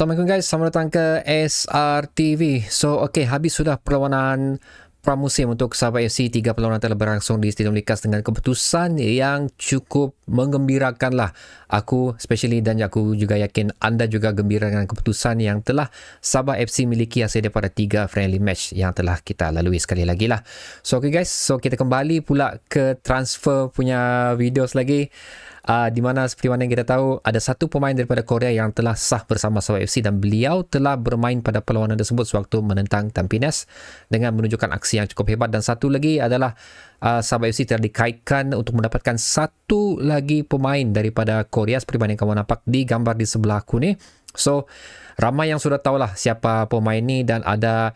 Assalamualaikum guys, selamat datang ke SRTV. So, habis sudah perlawanan pramusim untuk Sabah FC. 3 perlawanan telah berlangsung di Stadium Likas dengan keputusan yang cukup menggembirakan lah. Aku especially dan aku juga yakin anda juga gembira dengan keputusan yang telah Sabah FC miliki hasil daripada 3 friendly match yang telah kita lalui sekali lagi lah. So, guys, so kita kembali pula ke transfer punya videos lagi. Di mana seperti mana yang kita tahu ada satu pemain daripada Korea yang telah sah bersama Sabah FC dan beliau telah bermain pada perlawanan tersebut sewaktu menentang Tampines dengan menunjukkan aksi yang cukup hebat. Dan satu lagi adalah Sabah FC telah dikaitkan untuk mendapatkan satu lagi pemain daripada Korea seperti mana yang kamu nampak di gambar di sebelah aku ni. So ramai yang sudah tahulah siapa pemain ni dan ada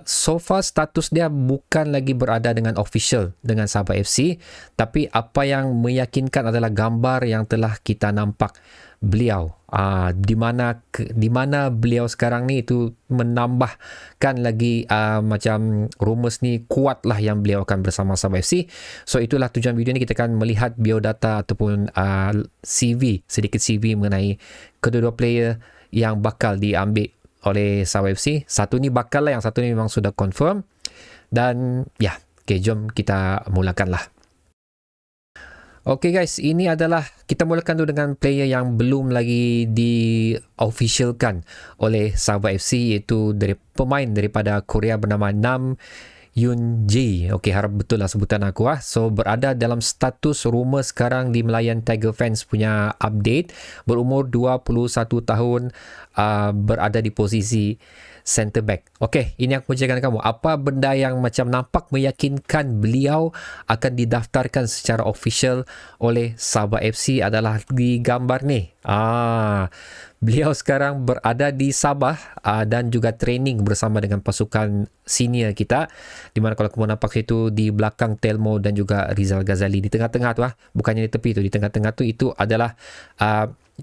so far status dia bukan lagi berada dengan official dengan Sabah FC, tapi apa yang meyakinkan adalah gambar yang telah kita nampak beliau di mana beliau sekarang ni itu menambahkan lagi macam rumus ni kuatlah yang beliau akan bersama Sabah FC. So itulah tujuan video ni, kita akan melihat biodata ataupun sedikit CV mengenai kedua-dua player yang bakal diambil oleh Sabah FC. Satu ni bakal lah, yang satu ni memang sudah confirm. Dan jom kita mulakan lah. Guys, ini adalah kita mulakan dulu dengan player yang belum lagi di-officialkan oleh Sabah FC, iaitu pemain daripada Korea bernama Nam Yoon-ji. Harap betul lah sebutan aku. So berada dalam status rumor sekarang di Melayan Tiger Fans punya update. Berumur 21 tahun, berada di posisi center back. Ini aku menceritakan kamu apa benda yang macam nampak meyakinkan beliau akan didaftarkan secara official oleh Sabah FC adalah di gambar ni. Beliau sekarang berada di Sabah dan juga training bersama dengan pasukan senior kita, di mana kalau kamu nampak itu di belakang Telmo dan juga Rizal Ghazali di tengah-tengah tu, bukannya di tepi tu, di tengah-tengah tu itu adalah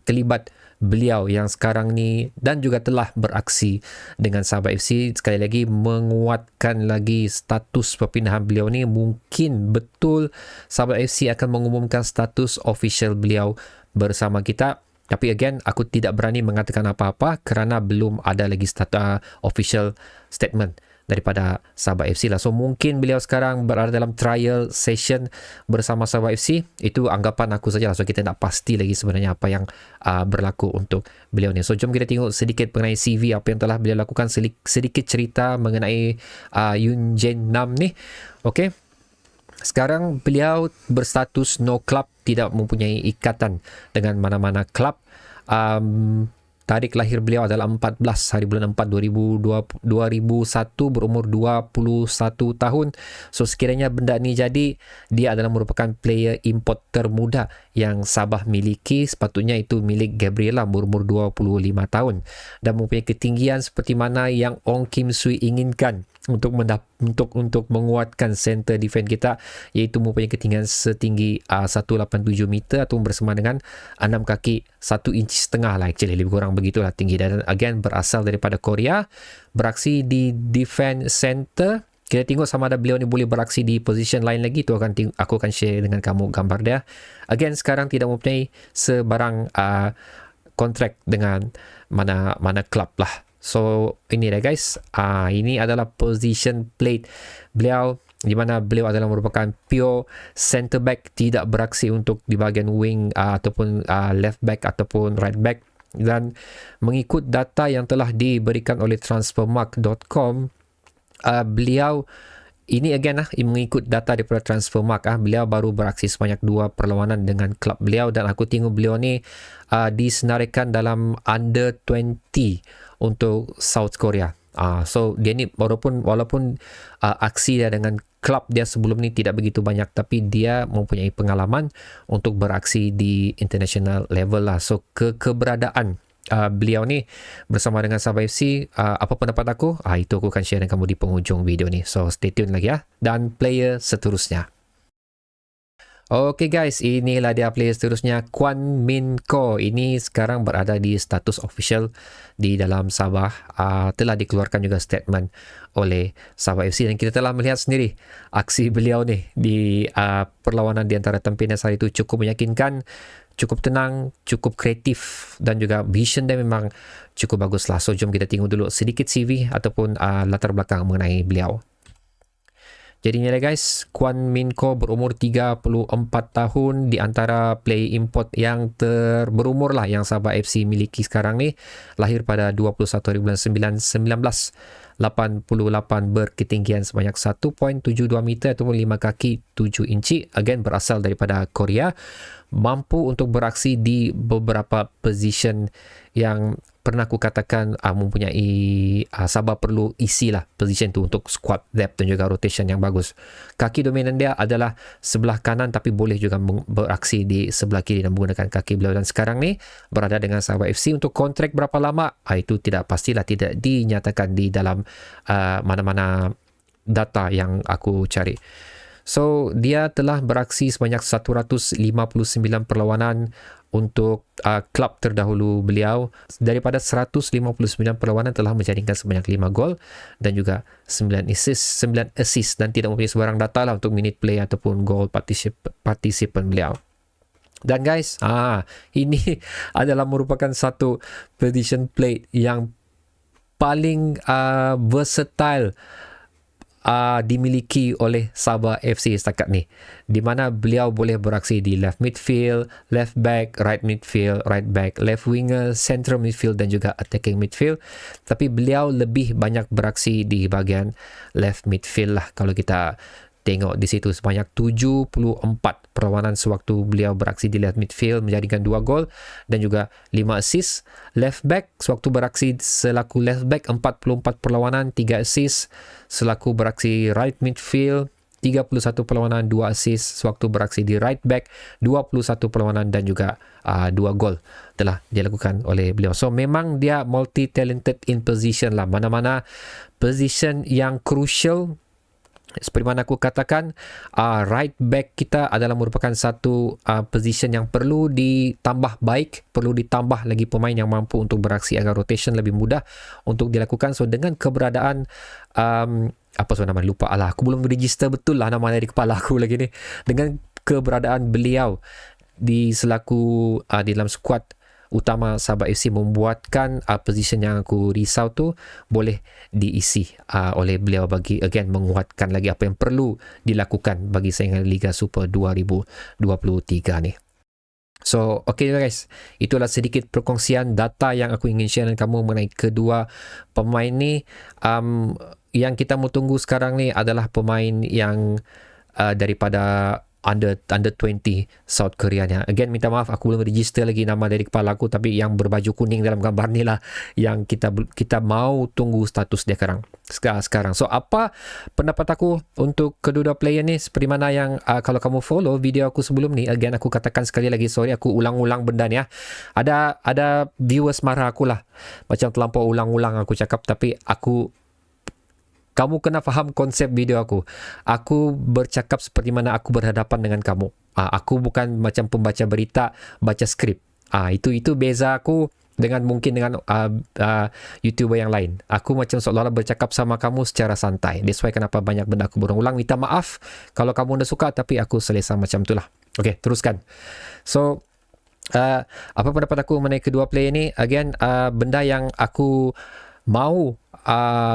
kelibat beliau yang sekarang ni dan juga telah beraksi dengan Sabah FC. Sekali lagi menguatkan lagi status perpindahan beliau ni. Mungkin betul Sabah FC akan mengumumkan status official beliau bersama kita. Tapi again, aku tidak berani mengatakan apa-apa kerana belum ada lagi official statement daripada Sabah FC lah. So mungkin beliau sekarang berada dalam trial session bersama Sabah FC. Itu anggapan aku saja lah. So kita tak pasti lagi sebenarnya apa yang berlaku untuk beliau ni. So jom kita tengok sedikit mengenai CV apa yang telah beliau lakukan, sedikit cerita mengenai Yoon Jae Nam ni. Sekarang beliau berstatus no club, tidak mempunyai ikatan dengan mana-mana klub. Tarikh lahir beliau adalah 14 hari bulan 4 2001, berumur 21 tahun. So sekiranya benda ni jadi, dia adalah merupakan player import termuda yang Sabah miliki. Sepatutnya itu milik Gabriela, berumur 25 tahun dan mempunyai ketinggian seperti mana yang Ong Kim Sui inginkan untuk menguatkan center defense kita, iaitu mempunyai ketinggian setinggi 187 meter atau bersama dengan 6 kaki 1 inci setengah lah, actually lebih kurang begitulah tinggi. Dan again berasal daripada Korea, beraksi di defense center. Kita tengok sama ada beliau ni boleh beraksi di position lain lagi. Itu aku akan share dengan kamu gambar dia. Again sekarang tidak mempunyai sebarang kontrak dengan mana klub lah. So ini dah guys, ini adalah position plate beliau, di mana beliau adalah merupakan pure center back, tidak beraksi untuk di bahagian wing ataupun left back ataupun right back. Dan mengikut data yang telah diberikan oleh transfermarkt.com, beliau ini again mengikut data daripada Transfermarkt, beliau baru beraksi sebanyak 2 perlawanan dengan klub beliau. Dan aku tengok beliau ni disenaraikan dalam under 20 untuk South Korea. So dia ni walaupun aksi dia dengan klub dia sebelum ni tidak begitu banyak, tapi dia mempunyai pengalaman untuk beraksi di international level lah. So keberadaan beliau ni bersama dengan Sabah FC, apa pendapat aku? Itu aku akan share dengan kamu di penghujung video ni. So stay tune lagi dan player seterusnya. Okay guys, inilah dia player seterusnya, Kwan Min Ko. Ini sekarang berada di status official di dalam Sabah. Telah dikeluarkan juga statement oleh Sabah FC dan kita telah melihat sendiri aksi beliau ni di perlawanan di antara Tampines hari itu cukup meyakinkan, cukup tenang, cukup kreatif dan juga vision dia memang cukup bagus lah. So jom kita tengok dulu sedikit CV ataupun latar belakang mengenai beliau. Jadi ni lah guys, Kwan Min Ko berumur 34 tahun, di antara play import yang berumur lah yang Sabah FC miliki sekarang ni. Lahir pada 21 hari bulan 9 1988, berketinggian sebanyak 1.72 meter ataupun 5 kaki 7 inci. Again berasal daripada Korea. Mampu untuk beraksi di beberapa position yang pernah aku katakan mempunyai Sabah perlu isi lah position tu untuk squad depth dan juga rotation yang bagus. Kaki dominan dia adalah sebelah kanan tapi boleh juga beraksi di sebelah kiri dan menggunakan kaki beliau. Dan sekarang ni berada dengan Sabah FC untuk kontrak berapa lama itu tidak pastilah, tidak dinyatakan di dalam mana-mana data yang aku cari. So dia telah beraksi sebanyak 159 perlawanan untuk klub terdahulu beliau. Daripada 159 perlawanan telah menjaringkan sebanyak 5 gol dan juga 9 assist dan tidak mempunyai sebarang data lah untuk minute play ataupun gol partisipan beliau. Dan guys, ini adalah merupakan satu position play yang paling versatile dimiliki oleh Sabah FC setakat ni, di mana beliau boleh beraksi di left midfield, left back, right midfield, right back, left winger, central midfield dan juga attacking midfield. Tapi beliau lebih banyak beraksi di bahagian left midfield lah. Kalau kita tengok di situ sebanyak 74 perlawanan sewaktu beliau beraksi di left midfield, menjadikan 2 gol dan juga 5 assist. Left back sewaktu beraksi selaku left back 44 perlawanan, 3 assist. Selaku beraksi right midfield 31 perlawanan, 2 assist. Sewaktu beraksi di right back 21 perlawanan dan juga 2 gol telah dilakukan oleh beliau. So memang dia multi talented in position lah. Mana-mana position yang crucial, seperti mana aku katakan, right back kita adalah merupakan satu position yang perlu ditambah baik, perlu ditambah lagi pemain yang mampu untuk beraksi agar rotation lebih mudah untuk dilakukan. So dengan keberadaan apa nama lupa aku belum register betul lah nama dari kepala aku lagi ni. Dengan keberadaan beliau di selaku di dalam skuad utama Sabah FC membuatkan position yang aku risau tu boleh diisi oleh beliau bagi again menguatkan lagi apa yang perlu dilakukan bagi saingan Liga Super 2023 ni. So okay guys, itulah sedikit perkongsian data yang aku ingin share dengan kamu mengenai kedua pemain ni. Yang kita mau tunggu sekarang ni adalah pemain yang daripada under 20 South Korea nya. Again minta maaf aku belum register lagi nama dari kepala aku, tapi yang berbaju kuning dalam gambar ni lah yang kita mau tunggu status dia sekarang. So apa pendapat aku untuk kedua player ni, seperti mana yang kalau kamu follow video aku sebelum ni, again aku katakan sekali lagi, sorry aku ulang-ulang benda ni ya. Ada viewers marah aku lah macam terlampau ulang-ulang aku cakap, tapi kamu kena faham konsep video aku. Aku bercakap seperti mana aku berhadapan dengan kamu. Aku bukan macam pembaca berita, baca skrip. Itu beza aku mungkin dengan YouTuber yang lain. Aku macam seolah-olah bercakap sama kamu secara santai. That's why kenapa banyak benda aku berulang-ulang. Minta maaf kalau kamu dah suka, tapi aku selesa macam itulah. Okay, teruskan. So, apa pendapat aku mengenai kedua player ni? Again, benda yang aku mau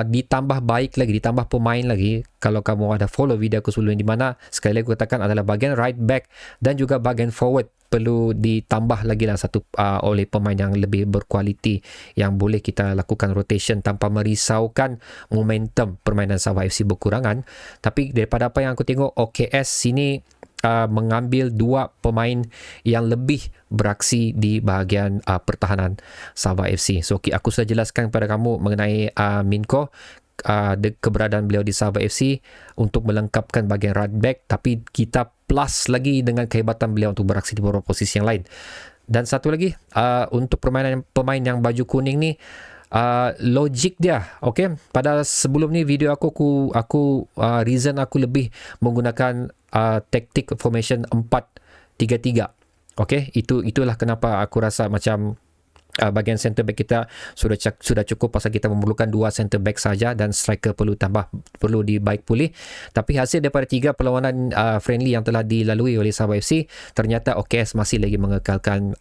ditambah baik lagi, ditambah pemain lagi. Kalau kamu ada follow video aku sebelum, di mana sekali lagi aku katakan adalah bahagian right back dan juga bahagian forward perlu ditambah lagi lah satu oleh pemain yang lebih berkualiti yang boleh kita lakukan rotation tanpa merisaukan momentum permainan Sabah FC berkurangan. Tapi daripada apa yang aku tengok, OKS sini mengambil 2 pemain yang lebih beraksi di bahagian pertahanan Sabah FC. So aku sudah jelaskan kepada kamu mengenai Min Ko, keberadaan beliau di Sabah FC untuk melengkapkan bahagian right back, tapi kita plus lagi dengan kehebatan beliau untuk beraksi di beberapa posisi yang lain. Dan satu lagi untuk pemain yang baju kuning ni, logik dia, okay, pada sebelum ni video aku reason aku lebih menggunakan taktik formation 4-3-3. Okay, itulah kenapa aku rasa macam bahagian center back kita sudah cukup pasal kita memerlukan 2 center back saja dan striker perlu dibaik pulih. Tapi hasil daripada 3 perlawanan friendly yang telah dilalui oleh Sabah FC, ternyata OKS masih lagi mengekalkan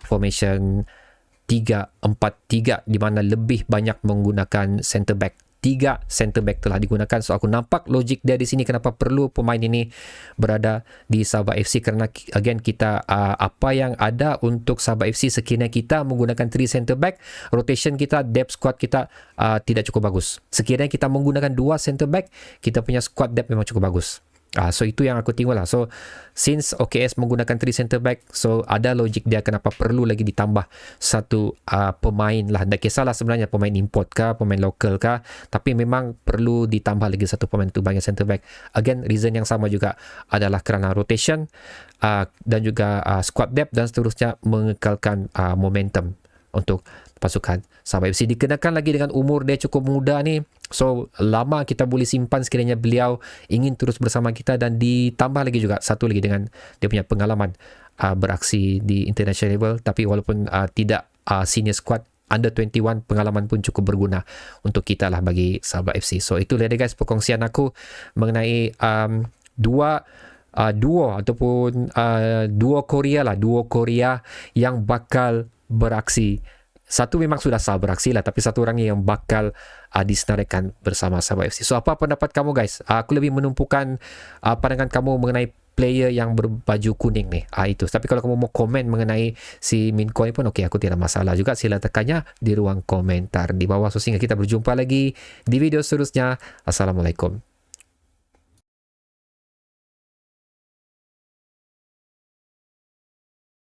formation 3-4-3 di mana lebih banyak menggunakan center back. 3 center back telah digunakan. So aku nampak logik dia di sini kenapa perlu pemain ini berada di Sabah FC, kerana again kita apa yang ada untuk Sabah FC sekiranya kita menggunakan 3 center back, rotation kita, depth squad kita tidak cukup bagus. Sekiranya kita menggunakan 2 center back, kita punya squad depth memang cukup bagus. So itu yang aku tengok lah. So since OKS menggunakan 3 center back, so ada logik dia kenapa perlu lagi ditambah satu pemain lah. Tak kisahlah sebenarnya pemain import kah, pemain lokal kah, tapi memang perlu ditambah lagi satu pemain untuk bahagian center back. Again, reason yang sama juga adalah kerana rotation dan juga squad depth dan seterusnya, mengekalkan momentum untuk pasukan Sabah FC. Dikenakan lagi dengan umur dia cukup muda ni, so lama kita boleh simpan sekiranya beliau ingin terus bersama kita, dan ditambah lagi juga satu lagi dengan dia punya pengalaman beraksi di international level. Tapi walaupun tidak senior squad, under 21 pengalaman pun cukup berguna untuk kita lah bagi Sabah FC. So itulah dia guys perkongsian aku mengenai duo ataupun duo Korea yang bakal beraksi. Satu memang sudah sah beraksi lah, tapi satu orang yang bakal disenaraikan bersama Sabah FC. So apa pendapat kamu guys? Aku lebih menumpukan pandangan kamu mengenai player yang berbaju kuning ni. Itu. Tapi kalau kamu mau komen mengenai si Minko ni pun okey, aku tidak masalah juga. Sila tekannya di ruang komentar di bawah. So sehingga kita berjumpa lagi di video seterusnya. Assalamualaikum.